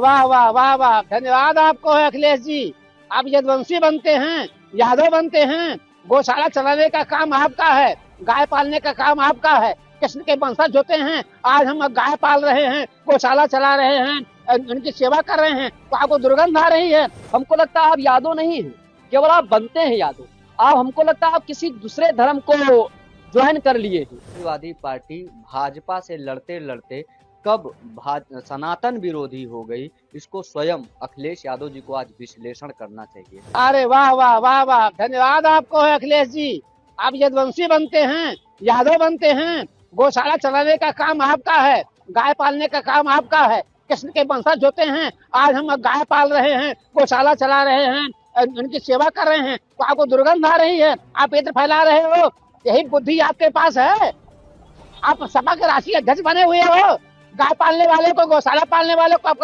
वाह वाह वाह वाह, धन्यवाद आपको है अखिलेश जी। आप यदुवंशी बनते हैं, यादव बनते हैं, गौशाला चलाने का काम आपका है, गाय पालने का काम आपका है, कृष्ण के वंशज होते हैं। आज हम गाय पाल रहे हैं, गौशाला चला रहे हैं, उनकी सेवा कर रहे हैं, तो आपको दुर्गंध आ रही है। हमको लगता है आप यादव नहीं हैं, केवल आप बनते हैं यादव। आप, हमको लगता है आप किसी दूसरे धर्म को ज्वाइन कर लिए हैं। समाजवादी पार्टी भाजपा से लड़ते लड़ते कब सनातन विरोधी हो गई, इसको स्वयं अखिलेश यादव जी को आज विश्लेषण करना चाहिए। अरे वाह वाह वाह वाह, धन्यवाद आपको है अखिलेश जी। आप यदुवंशी बनते हैं, यादव बनते हैं, गौशाला चलाने का काम आपका है, गाय पालने का काम आपका है, कृष्ण के वंशज होते हैं। आज हम गाय पाल रहे हैं, गौशाला चला रहे हैं, उनकी सेवा कर रहे हैं, तो आपको दुर्गंध आ रही है, आप इत्र फैला रहे हो। यही बुद्धि आपके पास है। आप सपा के राष्ट्रीय अध्यक्ष बने हुए हो, गाय पालने वाले को, गौशाला पालने वाले को आप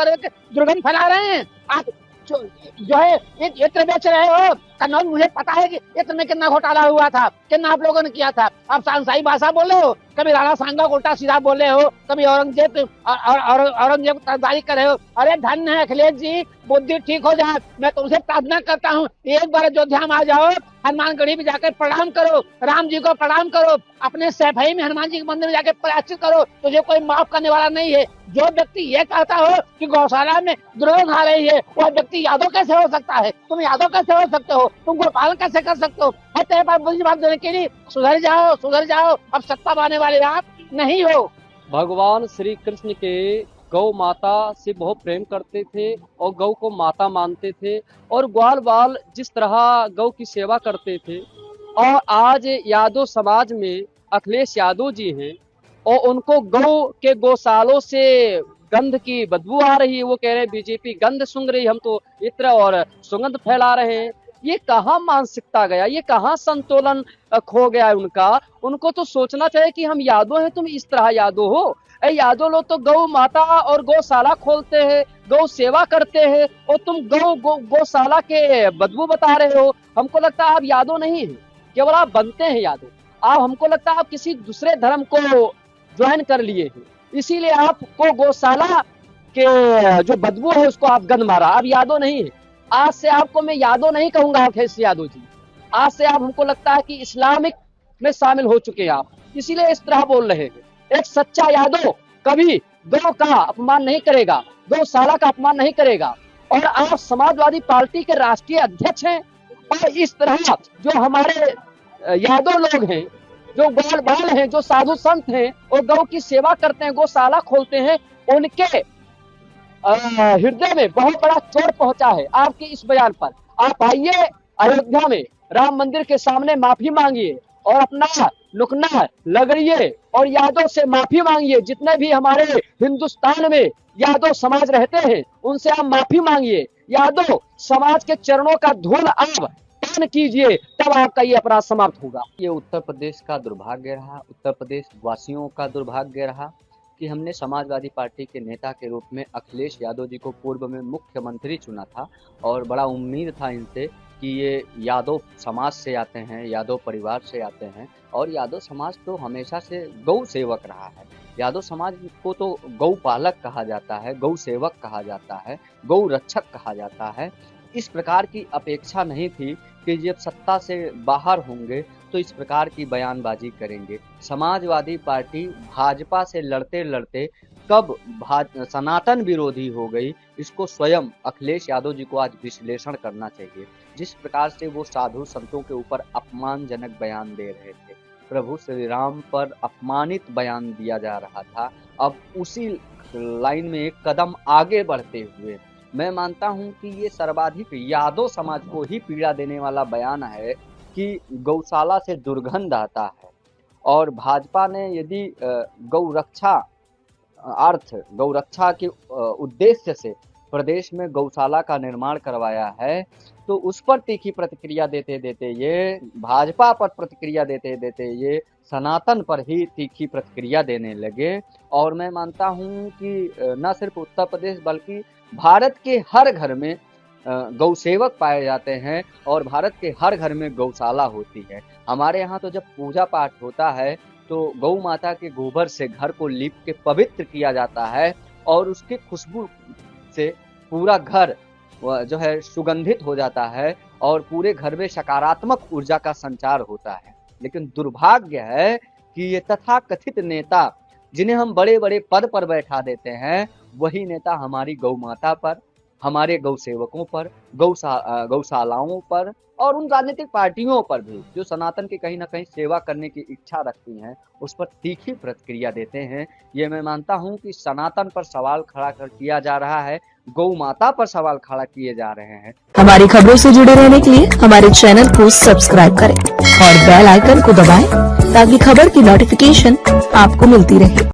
दुर्गंध फैला रहे हैं। आप जो है इत्र बेच रहे हो। कन्नौज, मुझे पता है कि इत्र में कितना घोटाला हुआ था, कितना आप लोगों ने किया था। आप सांसाई भाषा बोले हो, कभी राणा सांगा को उल्टा सीधा बोले हो, कभी औरंगजेब औरंगजेब को तरफदारी करे हो। अरे धन्य है अखिलेश जी, बुद्धि ठीक हो जाए। मैं तुमसे प्रार्थना करता हूँ, एक बार अयोध्या में आ जाओ, हनुमानगढ़ी में जाकर प्रणाम करो, राम जी को प्रणाम करो, अपने सैफई में हनुमान जी के मंदिर में जाकर प्रायश्चित करो, तुझे कोई माफ करने वाला नहीं है। जो व्यक्ति ये कहता हो कि गौशाला में दुर्गंध आ रही है, वह व्यक्ति यादव कैसे हो सकता है? तुम यादव कैसे हो सकते हो? तुम गोपालन कैसे कर सकते हो? तेरे पास बुरी बात देने के लिए सुधर जाओ, सुधर जाओ। अब सत्ता पाने वाले आप नहीं हो। भगवान श्री कृष्ण के गौ माता से बहुत प्रेम करते थे और गौ को माता मानते थे, और ग्वाल बाल जिस तरह गौ की सेवा करते थे। और आज यादव समाज में अखिलेश यादव जी हैं और उनको गौ के गौशालों से गंध की बदबू आ रही है। वो कह रहे हैं बीजेपी गंध सूंघ रही, हम तो इत्र और सुगंध फैला रहे हैं। ये कहाँ मानसिकता गया, ये कहाँ संतुलन खो गया है उनका। उनको तो सोचना चाहिए कि हम यादव हैं, तुम इस तरह यादव हो। यादव लोग तो गौ माता और गौशाला खोलते हैं, गौ सेवा करते हैं, और तुम गौशाला के बदबू बता रहे हो। हमको लगता है आप यादव नहीं हैं, केवल आप बनते हैं यादव। आप, हमको लगता है आप किसी दूसरे धर्म को ज्वाइन कर लिए हैं, इसीलिए आपको गौशाला के जो बदबू है उसको आप गंध मारा। आप यादव नहीं है। आज से आपको मैं यादव नहीं कहूंगा अखिलेश यादव जी। आज से आप, हमको लगता है कि इस्लामिक में शामिल हो चुके हैं आप, इसीलिए इस तरह बोल रहे हैं। एक सच्चा यादव कभी गौ का अपमान नहीं करेगा, गौशाला का अपमान नहीं करेगा। और आप समाजवादी पार्टी के राष्ट्रीय अध्यक्ष हैं, और इस तरह जो हमारे यादव लोग हैं, जो ग्वाल बाल हैं, जो साधु संत हैं और गौ की सेवा करते हैं, गौशाला खोलते हैं, उनके हृदय में बहुत बड़ा चोट पहुंचा है आपके इस बयान पर। आप आइए अयोध्या में राम मंदिर के सामने माफी मांगिए और अपना लुकना लगड़िए और यादव से माफी मांगिए। जितने भी हमारे हिंदुस्तान में यादव समाज रहते हैं उनसे आप माफी मांगिए। यादव समाज के चरणों का धूल आप पान कीजिए, तब आपका ये अपराध समाप्त होगा। ये उत्तर प्रदेश का दुर्भाग्य रहा, उत्तर प्रदेश वासियों का दुर्भाग्य रहा कि हमने समाजवादी पार्टी के नेता के रूप में अखिलेश यादव जी को पूर्व में मुख्यमंत्री चुना था, और बड़ा उम्मीद था इनसे कि ये यादव समाज से आते हैं, यादव परिवार से आते हैं, और यादव समाज तो हमेशा से गौ सेवक रहा है। यादव समाज को तो गौ पालक कहा जाता है, गौ सेवक कहा जाता है, गौ रक्षक कहा जाता है। इस प्रकार की अपेक्षा नहीं थी कि जब सत्ता से बाहर होंगे तो इस प्रकार की बयानबाजी करेंगे। समाजवादी पार्टी भाजपा से लड़ते लड़ते कब सनातन विरोधी हो गई, इसको स्वयं अखिलेश यादव जी को आज विश्लेषण करना चाहिए। जिस प्रकार से वो साधु संतों के ऊपर अपमानजनक बयान दे रहे थे, प्रभु श्री राम पर अपमानित बयान दिया जा रहा था, अब उसी लाइन में एक कदम आगे बढ़ते हुए मैं मानता हूं कि ये सर्वाधिक यादव समाज को ही पीड़ा देने वाला बयान है कि गौशाला से दुर्गंध आता है। और भाजपा ने यदि गौरक्षा के उद्देश्य से प्रदेश में गौशाला का निर्माण करवाया है, तो उस पर तीखी प्रतिक्रिया देते देते ये भाजपा पर प्रतिक्रिया देते देते ये सनातन पर ही तीखी प्रतिक्रिया देने लगे। और मैं मानता हूं कि न सिर्फ उत्तर प्रदेश बल्कि भारत के हर घर में गौ सेवक पाए जाते हैं और भारत के हर घर में गौशाला होती है। हमारे यहाँ तो जब पूजा पाठ होता है तो गौ माता के गोबर से घर को लीप के पवित्र किया जाता है और उसके खुशबू से पूरा घर जो है सुगंधित हो जाता है और पूरे घर में सकारात्मक ऊर्जा का संचार होता है। लेकिन दुर्भाग्य है कि ये तथाकथित नेता जिन्हें हम बड़े बड़े पद पर बैठा देते हैं, वही नेता हमारी गौ माता पर, हमारे गौ सेवकों पर, गौशालाओं पर और उन राजनीतिक पार्टियों पर भी जो सनातन की कहीं ना कहीं सेवा करने की इच्छा रखती हैं, उस पर तीखी प्रतिक्रिया देते हैं। ये मैं मानता हूं कि सनातन पर सवाल खड़ा किया जा रहा है, गौ माता पर सवाल खड़ा किए जा रहे हैं। हमारी खबरों से जुड़े रहने के लिए हमारे चैनल को सब्सक्राइब करें और बेल आइकन को दबाएं ताकि खबर की नोटिफिकेशन आपको मिलती रहे।